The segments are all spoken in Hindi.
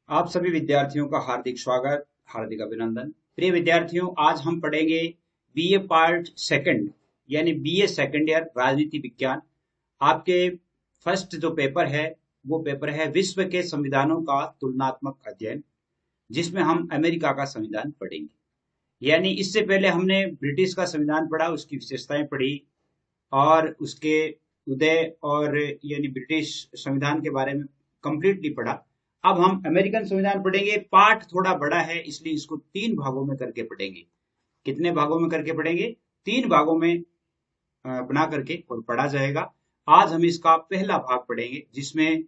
आप सभी विद्यार्थियों का हार्दिक स्वागत, हार्दिक अभिनंदन। प्रिय विद्यार्थियों, आज हम पढ़ेंगे बीए पार्ट सेकंड यानी बीए सेकंड ईयर राजनीति विज्ञान। आपके फर्स्ट जो पेपर है वो पेपर है विश्व के संविधानों का तुलनात्मक अध्ययन, जिसमें हम अमेरिका का संविधान पढ़ेंगे। यानी इससे पहले हमने ब्रिटिश का संविधान पढ़ा, उसकी विशेषताएं पढ़ी और उसके उदय और यानी ब्रिटिश संविधान के बारे में कंप्लीटली पढ़ा। अब हम अमेरिकन संविधान पढ़ेंगे। पाठ थोड़ा बड़ा है, इसलिए इसको तीन भागों में करके पढ़ेंगे। कितने भागों में करके पढ़ेंगे? तीन भागों में बना करके और पढ़ा जाएगा। आज हम इसका पहला भाग पढ़ेंगे, जिसमें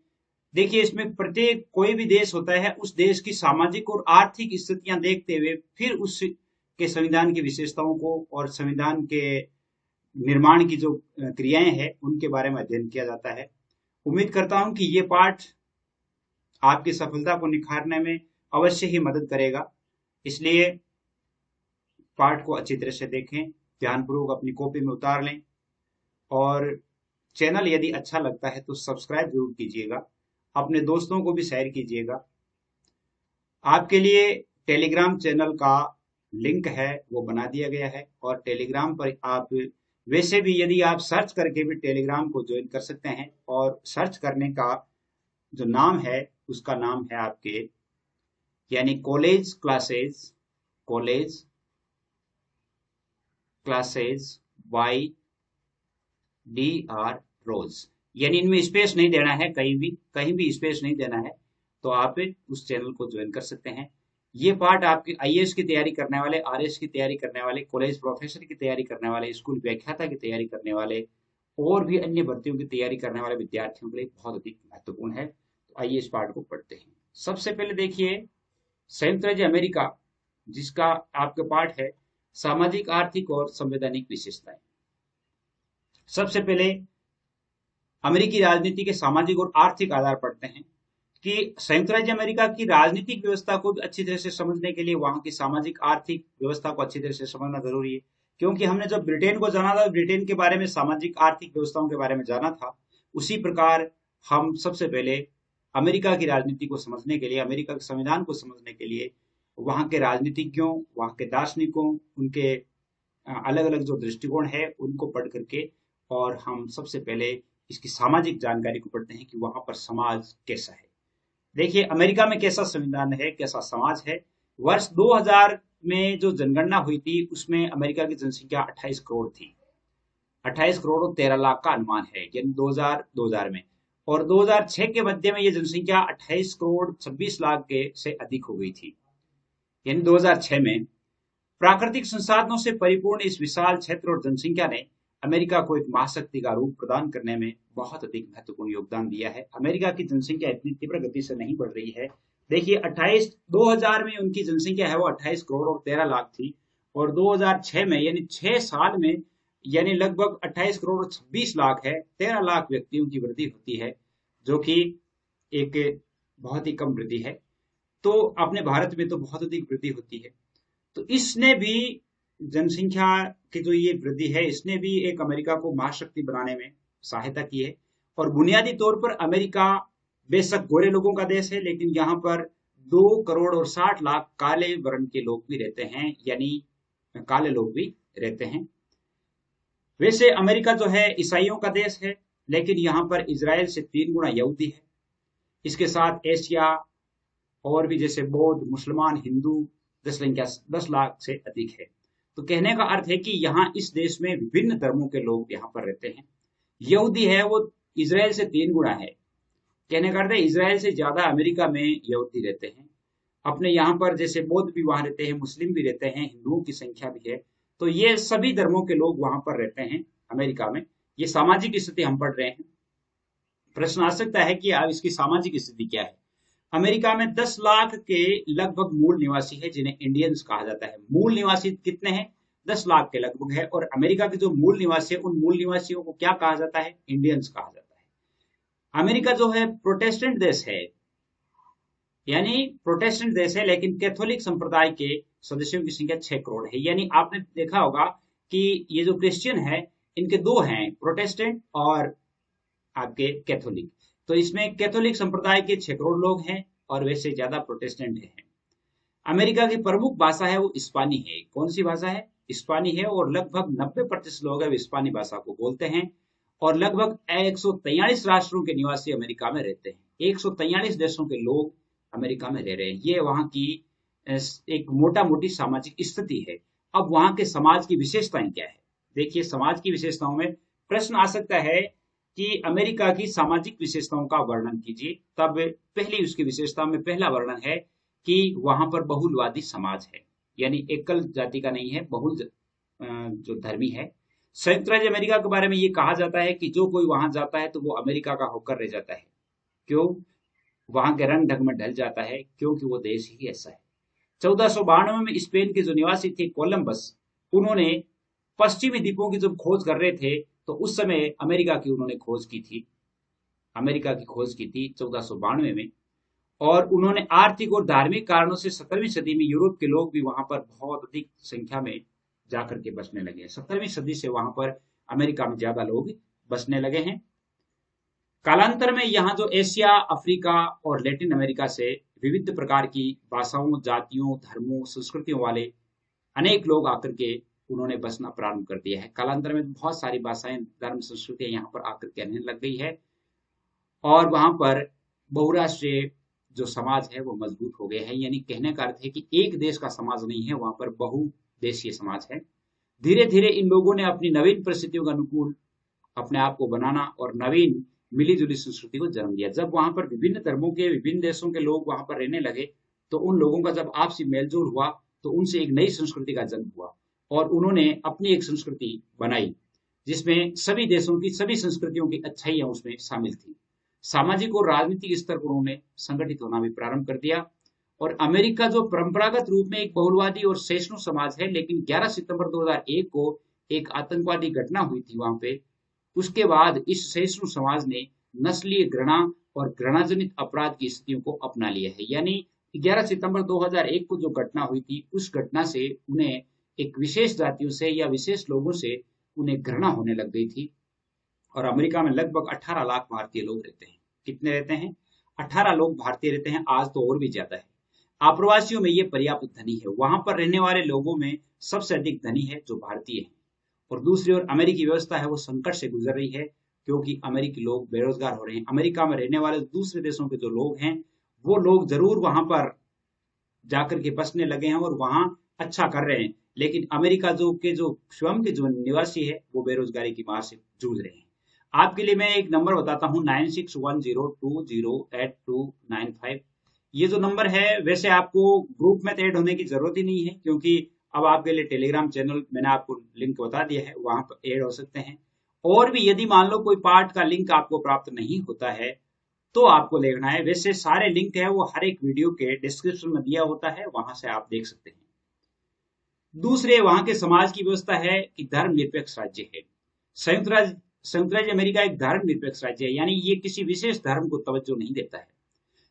देखिए, इसमें प्रत्येक कोई भी देश होता है, उस देश की सामाजिक और आर्थिक स्थितियां देखते हुए फिर उस के संविधान की विशेषताओं को और संविधान के निर्माण की जो क्रियाएं हैं उनके बारे में अध्ययन किया जाता है। उम्मीद करता हूं कि ये पाठ आपकी सफलता को निखारने में अवश्य ही मदद करेगा। इसलिए पाठ को अच्छी तरह से देखें, ध्यानपूर्वक अपनी कॉपी में उतार लें और चैनल यदि अच्छा लगता है तो सब्सक्राइब जरूर कीजिएगा। अपने दोस्तों को भी शेयर कीजिएगा। आपके लिए टेलीग्राम चैनल का लिंक है वो बना दिया गया है, और टेलीग्राम पर आप वैसे भी यदि आप सर्च करके भी टेलीग्राम को ज्वाइन कर सकते हैं। और सर्च करने का जो नाम है उसका नाम है आपके यानी college classes Y D R रोज। यानी इनमें स्पेस नहीं देना है, कहीं भी स्पेस नहीं देना है। तो आप उस चैनल को ज्वाइन कर सकते हैं। ये पार्ट आपके आईएएस की तैयारी करने वाले, आरएस की तैयारी करने वाले, कॉलेज प्रोफेसर की तैयारी करने वाले, स्कूल व्याख्याता की तैयारी करने वाले और भी अन्य भर्तियों की तैयारी करने वाले विद्यार्थियों के लिए बहुत अधिक महत्वपूर्ण है। तो आइए इस पार्ट को पढ़ते हैं। सबसे पहले देखिए, संयुक्त राज्य अमेरिका, जिसका आपका पार्ट है सामाजिक, आर्थिक और संवैधानिक विशेषताएं। सबसे पहले अमेरिकी राजनीति के सामाजिक और आर्थिक आधार पढ़ते हैं कि संयुक्त राज्य अमेरिका की राजनीतिक व्यवस्था को अच्छी तरह से समझने के लिए वहां की सामाजिक आर्थिक व्यवस्था को अच्छी तरह से समझना जरूरी है। क्योंकि हमने जब ब्रिटेन को जाना था, ब्रिटेन के बारे में, सामाजिक आर्थिक व्यवस्थाओं के बारे में जाना था, उसी प्रकार हम सबसे पहले अमेरिका की राजनीति को समझने के लिए, अमेरिका के संविधान को समझने के लिए वहां के राजनीतिज्ञों, वहां के दार्शनिकों, उनके अलग अलग जो दृष्टिकोण है उनको पढ़ करके, और हम सबसे पहले इसकी सामाजिक जानकारी को पढ़ते हैं कि वहां पर समाज कैसा है। देखिए, अमेरिका में कैसा संविधान है, कैसा समाज है। वर्ष 2000 में जो जनगणना हुई थी उसमें अमेरिका की जनसंख्या 28 करोड़ थी। 28 करोड़ और 13 लाख का अनुमान है, यानी 2000 में। और 2006 के मध्य में ये जनसंख्या 28 करोड़ 26 लाख के से अधिक हो गई थी। यानी 2006 में प्राकृतिक संसाधनों से परिपूर्ण इस विशाल क्षेत्र और जनसंख्या ने अमेरिका को एक महाशक्ति का रूप प्रदान करने में बहुत अधिक महत्वपूर्ण योगदान दिया है। अमेरिका की जनसंख्या इतनी तीव्र गति से नहीं बढ़ रही है। देखिए, 2000 में उनकी जनसंख्या है वो 28 करोड़ और 13 लाख थी, और 2006 में यानी 6 साल में यानी लगभग 28 करोड़ और 26 लाख है, 13 लाख व्यक्तियों की वृद्धि होती है, जो कि एक बहुत ही कम वृद्धि है। तो अपने भारत में तो बहुत अधिक वृद्धि होती है। तो इसने भी जनसंख्या की जो ये वृद्धि है, इसने भी एक अमेरिका को महाशक्ति बनाने में सहायता की है। और बुनियादी तौर पर अमेरिका बेशक गोरे लोगों का देश है, लेकिन यहाँ पर 2 करोड़ और 60 लाख काले वर्ण के लोग भी रहते हैं, यानी काले लोग भी रहते हैं। वैसे अमेरिका जो है ईसाइयों का देश है, लेकिन यहाँ पर इजराइल से 3 गुना यहूदी है। इसके साथ एशिया और भी जैसे बौद्ध, मुसलमान, हिंदू 10 लाख से अधिक है। तो कहने का अर्थ है कि यहाँ इस देश में विभिन्न धर्मों के लोग यहाँ पर रहते हैं। यहूदी है वो इजराइल से 3 गुना है। कहने का अर्थ है इजराइल से ज्यादा अमेरिका में यहूदी रहते हैं। अपने यहाँ पर जैसे बौद्ध भी वहां रहते हैं, मुस्लिम भी रहते हैं, हिंदुओं की संख्या भी है। तो ये सभी धर्मों के लोग वहां पर रहते हैं अमेरिका में। ये सामाजिक स्थिति हम पढ़ रहे हैं। प्रश्न आ सकता है कि अब इसकी सामाजिक स्थिति क्या है। अमेरिका में 10 लाख के लगभग मूल निवासी है, जिन्हें इंडियंस कहा जाता है। मूल निवासी कितने हैं? 10 लाख के लगभग है। और अमेरिका के जो मूल निवासी है, उन मूल निवासियों को क्या कहा जाता है? इंडियंस कहा जाता है। अमेरिका जो है प्रोटेस्टेंट देश है, यानी प्रोटेस्टेंट देश है, लेकिन कैथोलिक संप्रदाय के सदस्यों की संख्या 6 करोड़ है। यानी आपने देखा होगा कि ये जो क्रिश्चियन है, इनके दो हैं, प्रोटेस्टेंट और आपके कैथोलिक। तो इसमें कैथोलिक संप्रदाय के 6 करोड़ लोग हैं, और वैसे ज्यादा प्रोटेस्टेंट हैं। अमेरिका की प्रमुख भाषा है वो स्पेनी है। कौन सी भाषा है? स्पेनी है, और लगभग 90% लोग है स्पेनी भाषा को बोलते हैं। और लगभग 143 राष्ट्रों के निवासी अमेरिका में रहते हैं। 143 देशों के लोग अमेरिका में रह रहे हैं। ये वहाँ की एक मोटा मोटी सामाजिक स्थिति है। अब वहाँ के समाज की विशेषताएं क्या है? देखिए, समाज की विशेषताओं में प्रश्न आ सकता है कि अमेरिका की सामाजिक विशेषताओं का वर्णन कीजिए। तब पहली उसकी विशेषता में पहला वर्णन है कि वहां पर बहुलवादी समाज है, यानी एकल जाति का नहीं है, बहुल जो धर्मी है। संयुक्त राज्य अमेरिका के बारे में ये कहा जाता है कि जो कोई वहां जाता है तो वो अमेरिका का होकर रह जाता है। क्यों? वहां के रंग ढंग में ढल जाता है, क्योंकि वो देश ही ऐसा है। 1492 में स्पेन के जो निवासी थे कोलंबस, उन्होंने पश्चिमी द्वीपों की जब खोज कर रहे थे तो उस समय अमेरिका की उन्होंने खोज की थी। अमेरिका की खोज की थी 1492 में। और उन्होंने आर्थिक और धार्मिक कारणों से 17वीं सदी में यूरोप के लोग भी वहां पर बहुत अधिक संख्या में जाकर के बसने लगे। 17वीं सदी से वहां पर अमेरिका में ज्यादा लोग बसने लगे हैं। कालांतर में यहाँ जो एशिया, अफ्रीका और लैटिन अमेरिका से विविध प्रकार की भाषाओं, जातियों, धर्मों, संस्कृतियों वाले अनेक लोग आकर के उन्होंने बसना प्रारंभ कर दिया है। कालांतर में बहुत सारी भाषाएं, धर्म, संस्कृतियां यहाँ पर आकर के रहने लग गई है। और वहां पर बहुराष्ट्रीय जो समाज है वो मजबूत हो गया है। यानी कहने का अर्थ है कि एक देश का समाज नहीं है, वहां पर बहुदेशीय समाज है। धीरे धीरे इन लोगों ने अपनी नवीन परिस्थितियों के अनुकूल अपने आप को बनाना और नवीन मिली जुली संस्कृति को जन्म दिया। जब वहां पर विभिन्न धर्मों के, विभिन्न देशों के लोग वहां पर रहने लगे तो उन लोगों का जब आपसी मेलजोल हुआ तो उनसे एक नई संस्कृति का जन्म हुआ और उन्होंने अपनी एक संस्कृति बनाई जिसमें सभी देशों की, सभी संस्कृतियों की अच्छाइयां उसमें शामिल थी। सामाजिक और राजनीतिक स्तर पर उन्होंने संगठित होना भी प्रारंभ कर दिया। और अमेरिका जो परंपरागत रूप में एक बहुलवादी और सहिष्णु समाज है, लेकिन 11 सितंबर 2001 को एक आतंकवादी घटना हुई थी वहां पे। उसके बाद इस सहिष्णु समाज ने नस्लीय घृणा और घृणाजनित अपराध की स्थितियों को अपना लिया है। यानी 11 सितंबर 2001 को जो घटना हुई थी, उस घटना से उन्हें एक विशेष जातियों से या विशेष लोगों से उन्हें घृणा होने लग गई थी। और अमेरिका में लगभग 18 लाख भारतीय लोग रहते हैं। कितने रहते हैं? 18 लोग भारतीय रहते हैं। आज तो और भी ज्यादा है। आप्रवासियों में ये पर्याप्त धनी है। वहां पर रहने वाले लोगों में सबसे अधिक धनी है जो भारतीय है। और दूसरी ओर अमेरिकी व्यवस्था है वो संकट से गुजर रही है, क्योंकि अमेरिकी लोग बेरोजगार हो रहे हैं। अमेरिका में रहने वाले दूसरे देशों के जो लोग हैं वो लोग जरूर वहां पर जाकर के बसने लगे हैं और वहां अच्छा कर रहे हैं, लेकिन अमेरिका जो स्वयं के जो निवासी है वो बेरोजगारी की मार से जूझ रहे हैं। आपके लिए मैं एक नंबर बताता हूं, 9610208295। ये जो नंबर है, वैसे आपको ग्रुप में ऐड होने की जरूरत ही नहीं है, क्योंकि अब आपके लिए टेलीग्राम चैनल मैंने आपको लिंक बता दिया है, वहां पर ऐड हो सकते हैं। और भी यदि मान लो कोई पार्ट का लिंक आपको प्राप्त नहीं होता है तो आपको लेना है। वैसे सारे लिंक है वो हर एक वीडियो के डिस्क्रिप्शन में दिया होता है, वहां से आप देख सकते हैं। दूसरे, वहां के समाज की व्यवस्था है कि धर्मनिरपेक्ष राज्य है। संयुक्त राज्य अमेरिका एक धर्मनिरपेक्ष राज्य है, यानी ये किसी विशेष धर्म को तवज्जो नहीं देता है।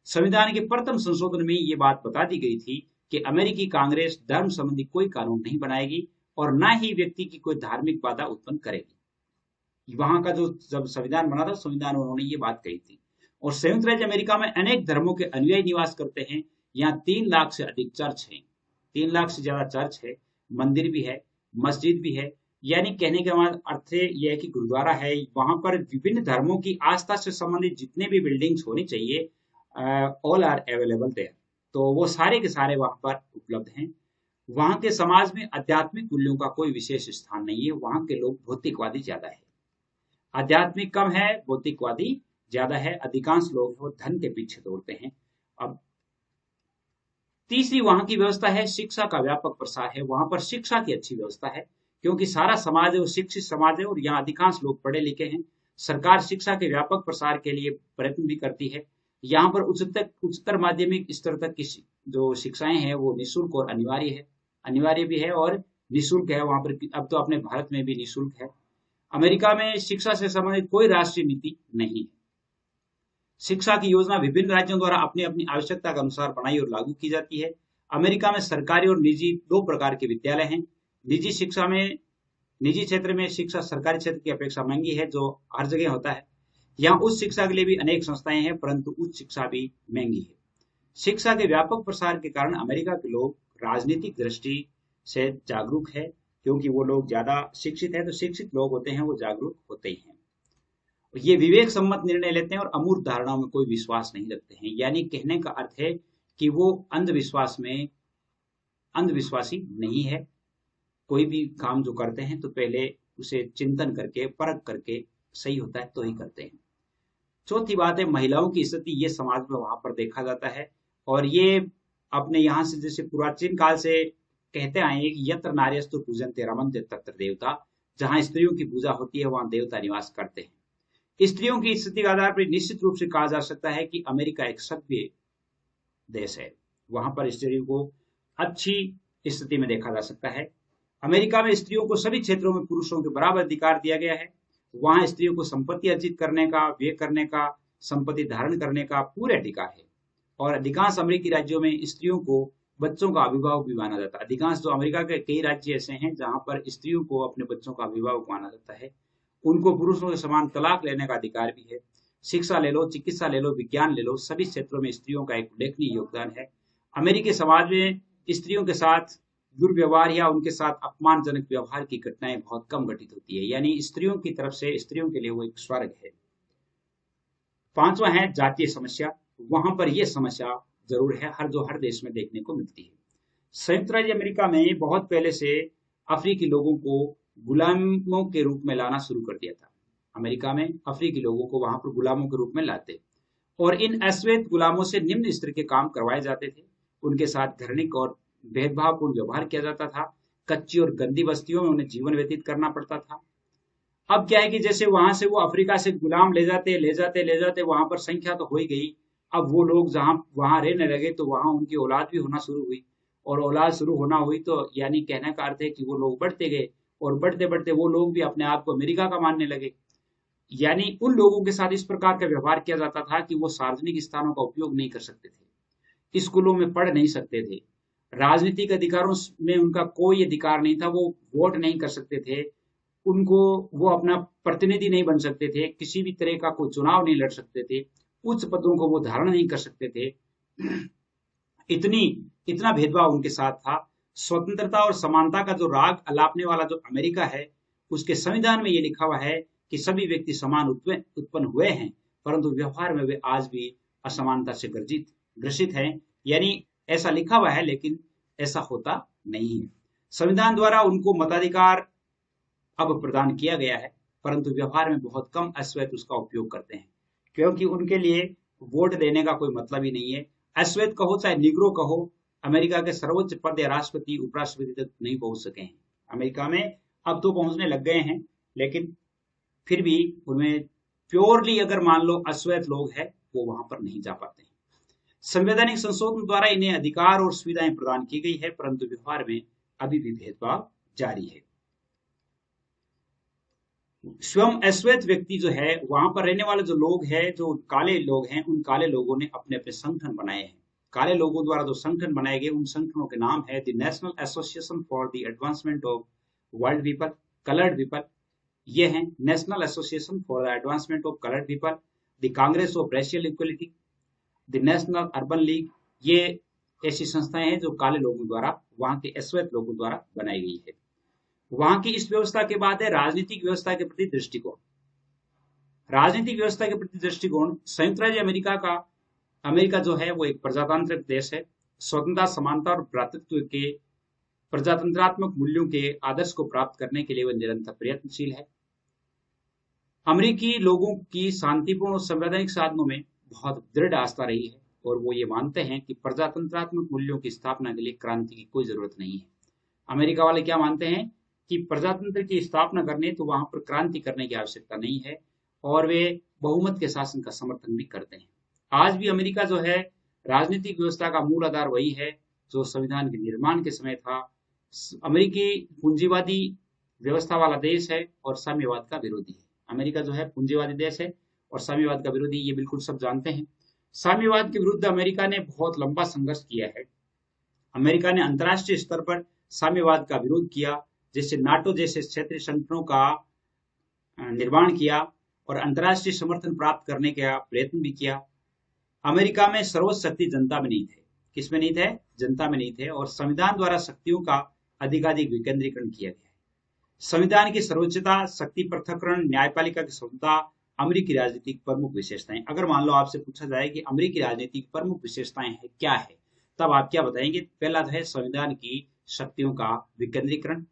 संविधान के प्रथम संशोधन में ये बात बता दी गई थी कि अमेरिकी कांग्रेस धर्म संबंधी कोई कानून नहीं बनाएगी और न ही व्यक्ति की कोई धार्मिक बाधा उत्पन्न करेगी। वहां का जो जब संविधान बना था, संविधान में उन्होंने ये बात कही थी। और संयुक्त राज्य अमेरिका में अनेक धर्मों के अनुयायी निवास करते हैं। यहाँ 3 लाख से अधिक चर्च हैं। 3 लाख से ज्यादा चर्च है, मंदिर भी है, मस्जिद भी है। यानी कहने का अर्थ यह है कि गुरुद्वारा है। वहां पर विभिन्न धर्मों की आस्था से संबंधित जितने भी बिल्डिंग्स होनी चाहिए, ऑल आर अवेलेबल देयर। तो वो सारे के सारे वहां पर उपलब्ध हैं। वहां के समाज में आध्यात्मिक मूल्यों का कोई विशेष स्थान नहीं है। वहां के लोग भौतिकवादी ज्यादा है। आध्यात्मिक कम है, भौतिकवादी ज्यादा है। अधिकांश लोग वो धन के पीछे दौड़ते हैं। अब तीसरी वहां की व्यवस्था है शिक्षा का व्यापक प्रसार है। वहां पर शिक्षा की अच्छी व्यवस्था है, क्योंकि सारा समाज है वो शिक्षित समाज है और यहाँ अधिकांश लोग पढ़े लिखे हैं। सरकार शिक्षा के व्यापक प्रसार के लिए प्रयत्न भी करती है। यहाँ पर उच्चतर माध्यमिक स्तर तक की जो शिक्षाएं हैं वो निःशुल्क और अनिवार्य भी है और निःशुल्क है। वहां पर अब तो अपने भारत में भी निःशुल्क है। अमेरिका में शिक्षा से संबंधित कोई राष्ट्रीय नीति नहीं है। शिक्षा की योजना विभिन्न राज्यों द्वारा अपनी अपनी आवश्यकता के अनुसार बनाई और लागू की जाती है। अमेरिका में सरकारी और निजी 2 प्रकार के विद्यालय हैं। निजी क्षेत्र में शिक्षा सरकारी क्षेत्र की अपेक्षा महंगी है, जो हर जगह होता है। यहाँ उच्च शिक्षा के लिए भी अनेक संस्थाएं हैं, परंतु उच्च शिक्षा भी महंगी है। शिक्षा के व्यापक प्रसार के कारण अमेरिका के लोग राजनीतिक दृष्टि से जागरूक है, क्योंकि वो लोग ज्यादा शिक्षित है, तो शिक्षित लोग होते हैं वो जागरूक होते ही हैं। ये विवेक सम्मत निर्णय लेते हैं और अमूर्त धारणाओं में कोई विश्वास नहीं रखते हैं। यानी कहने का अर्थ है कि वो अंधविश्वास में अंधविश्वासी नहीं है। कोई भी काम जो करते हैं तो पहले उसे चिंतन करके परख करके सही होता है तो ही करते हैं। चौथी बात है महिलाओं की स्थिति, ये समाज में वहां पर देखा जाता है, और ये अपने यहाँ से जैसे प्राचीन काल से कहते आए हैं कि यत्र नार्यस्तु पूजन्ते रमन्ते तत्र देवता, जहां स्त्रियों की पूजा होती है वहां देवता निवास करते हैं। स्त्रियों की स्थिति के आधार पर निश्चित रूप से कहा जा सकता है कि अमेरिका एक सभ्य देश है। वहां पर स्त्रियों को अच्छी स्थिति में देखा जा सकता है। अमेरिका में स्त्रियों को सभी क्षेत्रों में पुरुषों के बराबर अधिकार दिया गया है। वहां स्त्रियों को संपत्ति अर्जित करने का, व्यय करने का, संपत्ति धारण करने का पूरा अधिकार है। और अधिकांश अमेरिकी राज्यों में स्त्रियों को बच्चों का अभिभावक भी माना जाता है। अधिकांश जो अमेरिका के कई राज्य ऐसे हैं जहां पर स्त्रियों को अपने बच्चों का अभिभावक माना जाता है। उनको पुरुषों के समान तलाक लेने का अधिकार भी है। शिक्षा ले लो, चिकित्सा ले लो, विज्ञान ले लो, सभी क्षेत्रों में स्त्रियों का एक उल्लेखनीय योगदान है। अमेरिकी समाज में स्त्रियों के साथ दुर्व्यवहार या उनके साथ अपमानजनक व्यवहार की घटनाएं बहुत कम घटित होती है। यानी स्त्रियों की तरफ से स्त्रियों के लिए वो एक स्वर्ग है। पांचवा है जातीय समस्या। वहां पर यह समस्या जरूर है, हर देश में देखने को मिलती है। संयुक्त राज्य अमेरिका में बहुत पहले से अफ्रीकी लोगों को गुलामों के रूप में लाना शुरू कर दिया था। अमेरिका में अफ्रीकी लोगों को वहां पर गुलामों के रूप में लाते और इन अश्वेत गुलामों से निम्न स्तर के काम करवाए जाते थे। उनके साथ घृणिक और भेदभावपूर्ण व्यवहार किया जाता था। कच्ची और गंदी बस्तियों में उन्हें जीवन व्यतीत करना पड़ता था। अब क्या है कि जैसे वहां से वो अफ्रीका से गुलाम ले जाते वहां पर संख्या तो हो ही गई। अब वो लोग जहां वहां रहने लगे तो वहां उनकी औलाद भी होना शुरू हुई, और औलाद शुरू होना हुई तो यानी कहने का अर्थ है कि वो लोग बढ़ते गए, और बढ़ते बढ़ते वो लोग भी अपने आप को अमेरिका का मानने लगे। यानी उन लोगों के साथ इस प्रकार का व्यवहार किया जाता था कि वो सार्वजनिक स्थानों का उपयोग नहीं कर सकते थे, स्कूलों में पढ़ नहीं सकते थे, राजनीतिक अधिकारों में उनका कोई अधिकार नहीं था, वो वोट नहीं कर सकते थे, उनको वो अपना प्रतिनिधि नहीं बन सकते थे, किसी भी तरह का कोई चुनाव नहीं लड़ सकते थे, उच्च पदों को वो धारण नहीं कर सकते थे। इतना भेदभाव उनके साथ था। स्वतंत्रता और समानता का जो राग अलापने वाला जो अमेरिका है, उसके संविधान में ये लिखा हुआ है कि सभी व्यक्ति समान उत्पन्न हुए हैं, परंतु व्यवहार में वे आज भी असमानता से ग्रसित हैं। यानी ऐसा लिखा हुआ है लेकिन ऐसा होता नहीं है। संविधान द्वारा उनको मताधिकार अब प्रदान किया गया है, परंतु व्यवहार में बहुत कम अश्वेत उसका उपयोग करते हैं, क्योंकि उनके लिए वोट देने का कोई मतलब ही नहीं है। अश्वेत कहो चाहे निग्रो कहो, अमेरिका के सर्वोच्च पद या राष्ट्रपति उपराष्ट्रपति तक नहीं पहुंच सके हैं। अमेरिका में अब तो पहुंचने लग गए हैं, लेकिन फिर भी उनमें प्योरली अगर मान लो अश्वेत लोग हैं वो वहां पर नहीं जा पाते हैं। संवैधानिक संशोधन द्वारा इन्हें अधिकार और सुविधाएं प्रदान की गई है, परंतु व्यवहार में अभी भी भेदभाव जारी है। स्वयं अश्वेत व्यक्ति जो है, वहां पर रहने वाले जो लोग हैं, जो काले लोग हैं, उन काले लोगों ने अपने अपने संगठन बनाए हैं। काले लोगों द्वारा जो संगठन बनाए गए उन संगठनों के नाम है the national association for the advancement of world people, coloured people, ये हैं national association for the advancement of coloured people, the Congress of racial equality, the national urban league. ये ऐसी संस्थाएं हैं जो काले लोगों द्वारा, वहां के अश्वेत लोगों द्वारा बनाई गई है। वहां की इस व्यवस्था के बाद है राजनीतिक व्यवस्था के प्रति दृष्टिकोण। राजनीतिक व्यवस्था के प्रति दृष्टिकोण, संयुक्त राज्य अमेरिका जो है वो एक प्रजातांत्रिक देश है। स्वतंत्रता, समानता और भ्रातृत्व के प्रजातंत्रात्मक मूल्यों के आदर्श को प्राप्त करने के लिए वह निरंतर प्रयत्नशील है। अमेरिकी लोगों की शांतिपूर्ण और संवैधानिक साधनों में बहुत दृढ़ आस्था रही है, और वो ये मानते हैं कि प्रजातंत्रात्मक मूल्यों की स्थापना के लिए क्रांति की कोई जरूरत नहीं है। अमेरिका वाले क्या मानते हैं कि प्रजातंत्र की स्थापना करने तो वहां पर क्रांति करने की आवश्यकता नहीं है, और वे बहुमत के शासन का समर्थन भी करते हैं। आज भी अमेरिका जो है, राजनीतिक व्यवस्था का मूल आधार वही है जो संविधान के निर्माण के समय था। अमेरिकी पूंजीवादी व्यवस्था वाला देश है और साम्यवाद का विरोधी है। अमेरिका जो है पूंजीवादी देश है और साम्यवाद का विरोधी, ये बिल्कुल सब जानते हैं। साम्यवाद के विरुद्ध अमेरिका ने बहुत लंबा संघर्ष किया है। अमेरिका ने अंतर्राष्ट्रीय स्तर पर साम्यवाद का विरोध किया, जैसे नाटो जैसे क्षेत्रीय संगठनों का निर्माण किया और अंतर्राष्ट्रीय समर्थन प्राप्त करने का प्रयत्न भी किया। अमेरिका में सर्वोच्च शक्ति जनता में निहित है। किसमें निहित है? जनता में निहित है। और संविधान द्वारा शक्तियों का अधिकाधिक विकेंद्रीकरण किया गया है। संविधान की सर्वोच्चता, शक्ति पृथक्करण, न्यायपालिका की स्वतंत्रता अमेरिकी राजनीति की प्रमुख विशेषताएं। अगर मान लो आपसे पूछा जाए कि अमेरिकी राजनीति की प्रमुख विशेषताएं है क्या है, तब आप क्या बताएंगे? पहला है संविधान की शक्तियों का विकेंद्रीकरण,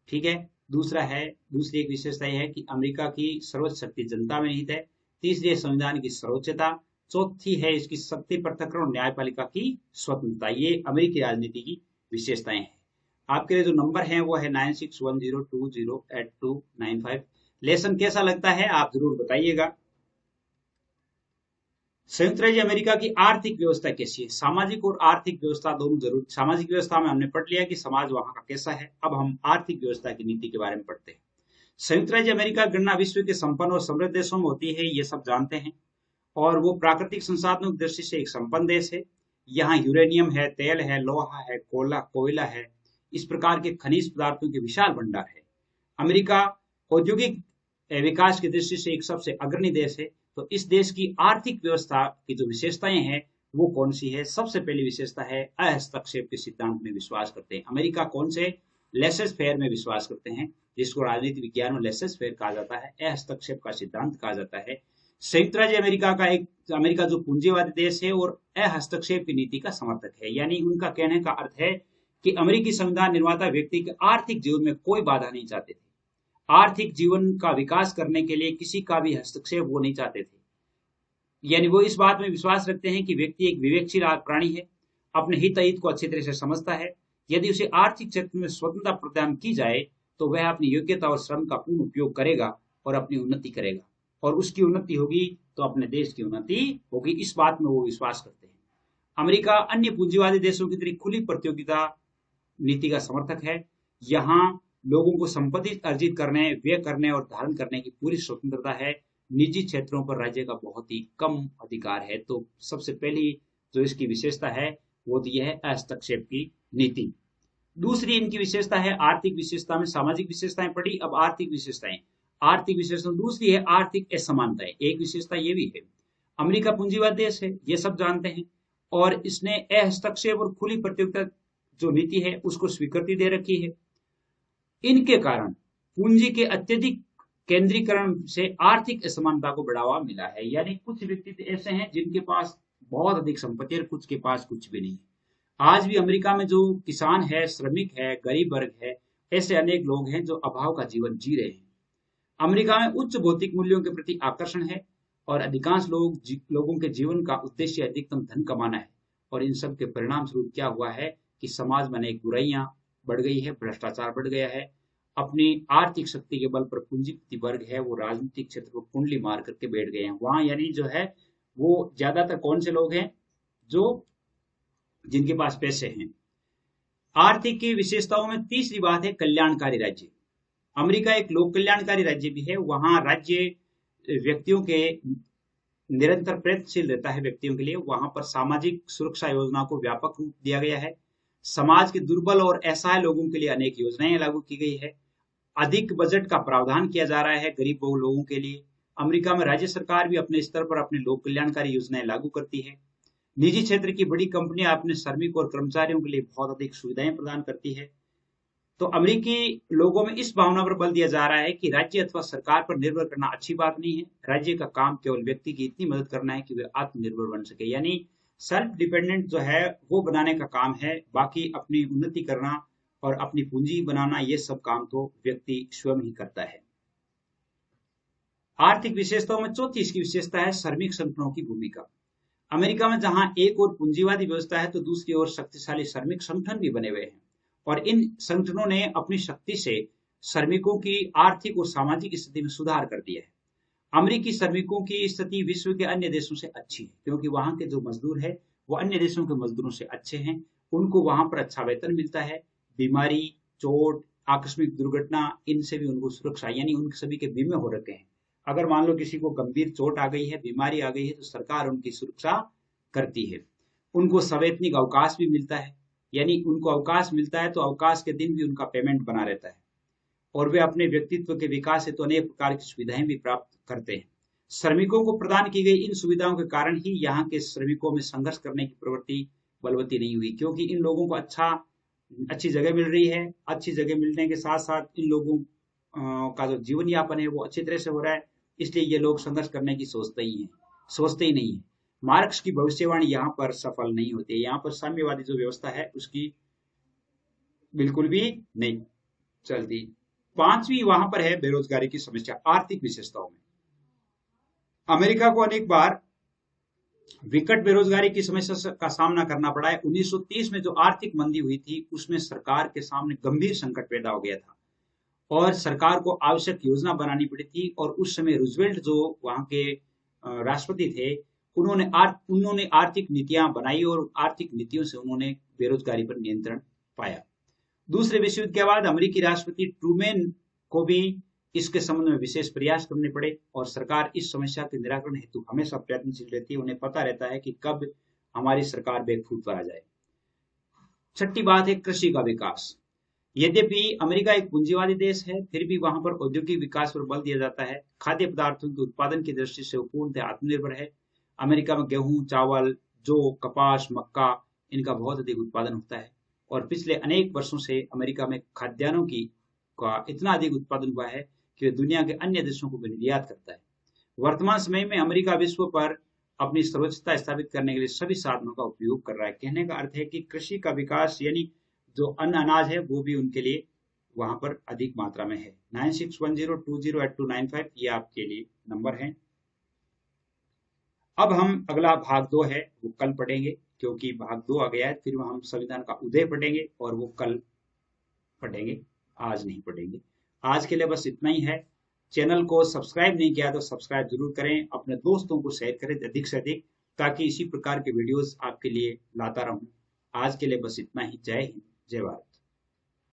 ठीक है। दूसरी एक विशेषता यह है कि अमेरिका की सर्वोच्च शक्ति जनता में निहित है। तीसरी है संविधान की सर्वोच्चता। चौथी है इसकी शक्ति पृथक्करण और न्यायपालिका की स्वतंत्रता। ये अमेरिकी राजनीति की विशेषताएं हैं। आपके लिए जो नंबर है वो है 9610208295। लेसन कैसा लगता है आप जरूर बताइएगा। संयुक्त राज्य अमेरिका की आर्थिक व्यवस्था कैसी है? सामाजिक और आर्थिक व्यवस्था दोनों जरूर। सामाजिक व्यवस्था में हमने पढ़ लिया कि समाज वहां का कैसा है। अब हम आर्थिक व्यवस्था की नीति के बारे में पढ़ते हैं। संयुक्त राज्य अमेरिका की गणना विश्व के संपन्न और समृद्ध देशों में होती है, ये सब जानते हैं। और वो प्राकृतिक संसाधनों की दृष्टि से एक संपन्न देश है। यहाँ यूरेनियम है, तेल है, लोहा है, कोयला है, इस प्रकार के खनिज पदार्थों के विशाल भंडार है। अमेरिका औद्योगिक विकास की दृष्टि से एक सबसे अग्रणी देश है। तो इस देश की आर्थिक व्यवस्था की जो विशेषताएं हैं वो कौन सी है? सबसे पहली विशेषता है अहस्तक्षेप के सिद्धांत में विश्वास करते हैं। अमेरिका कौन से? लेसेस फेयर में विश्वास करते हैं, जिसको राजनीति विज्ञान में लेसेस फेयर कहा जाता है, अहस्तक्षेप का सिद्धांत कहा जाता है। संयुक्त राज्य अमेरिका जो पूंजीवादी देश है और अहस्तक्षेप की नीति का समर्थक है। यानी उनका कहने का अर्थ है कि अमेरिकी संविधान निर्माता व्यक्ति के आर्थिक जीवन में कोई बाधा नहीं चाहते थे। आर्थिक जीवन का विकास करने के लिए किसी का भी हस्तक्षेप वो नहीं चाहते थे। यानी वो इस बात में विश्वास रखते हैं कि व्यक्ति एक विवेकशील प्राणी है, अपने हित को अच्छी तरह से समझता है। यदि उसे आर्थिक क्षेत्र में स्वतंत्रता प्रदान की जाए तो वह अपनी योग्यता और श्रम का पूर्ण उपयोग करेगा और अपनी उन्नति करेगा, और उसकी उन्नति होगी तो अपने देश की उन्नति होगी। इस बात में वो विश्वास करते हैं। अमेरिका अन्य पूंजीवादी देशों की तरह खुली प्रतियोगिता नीति का समर्थक है। यहाँ लोगों को संपत्ति अर्जित करने, व्यय करने और धारण करने की पूरी स्वतंत्रता है। निजी क्षेत्रों पर राज्य का बहुत ही कम अधिकार है। तो सबसे पहली जो इसकी विशेषता है वो तो यह है हस्तक्षेप की नीति। दूसरी इनकी विशेषता है आर्थिक विशेषता में सामाजिक विशेषताएं पढ़ी, अब आर्थिक विशेषताएं। आर्थिक विशेषता दूसरी है आर्थिक असमानताएं। एक विशेषता ये भी है, अमेरिका पूंजीवाद देश है, ये सब जानते हैं, और इसने हस्तक्षेप और खुली प्रतियोगिता जो नीति है उसको स्वीकृति दे रखी है। इनके कारण पूंजी के अत्यधिक केंद्रीकरण से आर्थिक असमानता को बढ़ावा मिला है। यानी कुछ व्यक्ति ऐसे हैं जिनके पास बहुत अधिक संपत्ति है, कुछ के पास कुछ भी नहीं। आज भी अमेरिका में जो किसान है, श्रमिक है, गरीब वर्ग है, ऐसे अनेक लोग हैं जो अभाव का जीवन जी रहे हैं। अमेरिका में उच्च भौतिक मूल्यों के प्रति आकर्षण है और अधिकांश लोगों के जीवन का उद्देश्य अधिकतम धन कमाना है। और इन सब के परिणाम स्वरूप क्या हुआ है कि समाज में अनेक बुराइयां बढ़ गई है, भ्रष्टाचार बढ़ गया है। अपनी आर्थिक शक्ति के बल पर पूंजीपति वर्ग है वो राजनीतिक क्षेत्र को कुंडली मार करके बैठ गए हैं। वहां यानी जो है वो ज्यादातर कौन से लोग हैं? जो जिनके पास पैसे हैं। आर्थिक की विशेषताओं में तीसरी बात है कल्याणकारी राज्य। अमेरिका एक लोक कल्याणकारी राज्य भी है। वहां राज्य व्यक्तियों के निरंतर प्रयत्नशील रहता है व्यक्तियों के लिए। वहां पर सामाजिक सुरक्षा योजना को व्यापक रूप दिया गया है। समाज के दुर्बल और असहाय लोगों के लिए अनेक योजनाएं लागू की गई है। अधिक बजट का प्रावधान किया जा रहा है गरीब लोगों के लिए। अमेरिका में राज्य सरकार भी अपने स्तर पर अपनी लोक कल्याणकारी योजनाएं लागू करती है। निजी क्षेत्र की बड़ी कंपनियां अपने श्रमिक और कर्मचारियों के लिए बहुत अधिक सुविधाएं प्रदान करती है। तो अमेरिकी लोगों में इस भावना पर बल दिया जा रहा है कि राज्य अथवा सरकार पर निर्भर करना अच्छी बात नहीं है। राज्य का काम केवल व्यक्ति की इतनी मदद करना है कि वे आत्मनिर्भर बन सके। यानी सेल्फ डिपेंडेंट जो है वो बनाने का काम है। बाकी अपनी उन्नति करना और अपनी पूंजी बनाना ये सब काम तो व्यक्ति स्वयं ही करता है। आर्थिक विशेषताओं में चौथी इसकी विशेषता है श्रमिक संगठनों की भूमिका। अमेरिका में जहां एक और पूंजीवादी व्यवस्था है तो दूसरी ओर शक्तिशाली श्रमिक संगठन भी बने हुए हैं, और इन संगठनों ने अपनी शक्ति से श्रमिकों की आर्थिक और सामाजिक स्थिति में सुधार कर दिया है। अमेरिकी श्रमिकों की स्थिति विश्व के अन्य देशों से अच्छी है, क्योंकि वहां के जो मजदूर है वो अन्य देशों के मजदूरों से अच्छे हैं। उनको वहां पर अच्छा वेतन मिलता है। बीमारी, चोट, आकस्मिक दुर्घटना, इनसे भी उनको सुरक्षा, यानी उन सभी के बीमे हो रखे हैं। अगर मान लो किसी को गंभीर चोट आ गई है, बीमारी आ गई है, तो सरकार उनकी सुरक्षा करती है। उनको सवैतनिक अवकाश भी मिलता है, यानी उनको अवकाश मिलता है तो अवकाश के दिन भी उनका पेमेंट बना रहता है। और वे अपने व्यक्तित्व के विकास से तो अनेक प्रकार की सुविधाएं भी प्राप्त करते हैं। श्रमिकों को प्रदान की गई इन सुविधाओं के कारण ही यहाँ के श्रमिकों में संघर्ष करने की प्रवृत्ति बलवती नहीं हुई, क्योंकि इन लोगों को अच्छी जगह मिल रही है। अच्छी जगह मिलने के साथ साथ इन लोगों का जो जीवन यापन है वो अच्छी तरह से हो रहा है, इसलिए ये लोग संघर्ष करने की सोचते ही नहीं है। मार्क्स की भविष्यवाणी यहाँ पर सफल नहीं होती है। यहाँ पर साम्यवादी जो व्यवस्था है उसकी बिल्कुल भी नहीं चलती। पांचवी वहां पर है बेरोजगारी की समस्या। आर्थिक विशेषताओं में अमेरिका को अनेक बार विकट बेरोजगारी की समस्या का सामना करना पड़ा है। 1930 में जो आर्थिक मंदी हुई थी उसमें सरकार के सामने गंभीर संकट पैदा हो गया था और सरकार को आवश्यक योजना बनानी पड़ी थी। और उस समय रूजवेल्ट जो वहां के राष्ट्रपति थे, उन्होंने आर्थिक नीतियां बनाई और आर्थिक नीतियों से उन्होंने बेरोजगारी पर नियंत्रण पाया। दूसरे विश्व युद्ध के बाद अमेरिकी राष्ट्रपति ट्रूमैन को भी इसके संबंध में विशेष प्रयास करने पड़े और सरकार इस समस्या के निराकरण हेतु हमेशा प्रयत्नशील रहती है। उन्हें पता रहता है कि कब हमारी सरकार बैकफुट पर आ जाए। छठी बात है कृषि का विकास। यद्यपि अमेरिका एक पूंजीवादी देश है, फिर भी वहां पर औद्योगिक विकास पर बल दिया जाता है। खाद्य पदार्थों के उत्पादन की दृष्टि से वो पूर्णतः आत्मनिर्भर है। अमेरिका में गेहूं, चावल, जौ, कपास, मक्का इनका बहुत अधिक उत्पादन होता है और पिछले अनेक वर्षों से अमेरिका में खाद्यान्नों का इतना अधिक उत्पादन हुआ है कि वह दुनिया के अन्य देशों को भी निर्यात करता है। वर्तमान समय में अमेरिका विश्व पर अपनी सर्वोच्चता स्थापित करने के लिए सभी साधनों का उपयोग कर रहा है। कहने का अर्थ है कि कृषि का विकास यानी जो अनाज है वो भी उनके लिए वहां पर अधिक मात्रा में है। 9610208295 ये आपके लिए नंबर है। अब हम अगला भाग 2 है वो कल पढ़ेंगे, क्योंकि भाग 2 आ गया है। फिर हम संविधान का उदय पढ़ेंगे और वो कल पढ़ेंगे, आज नहीं पढ़ेंगे। आज के लिए बस इतना ही है। चैनल को सब्सक्राइब नहीं किया तो सब्सक्राइब जरूर करें, अपने दोस्तों को शेयर करें अधिक से अधिक, ताकि इसी प्रकार के वीडियोस आपके लिए लाता रहूं। आज के लिए बस इतना ही। जय हिंद, जय भारत।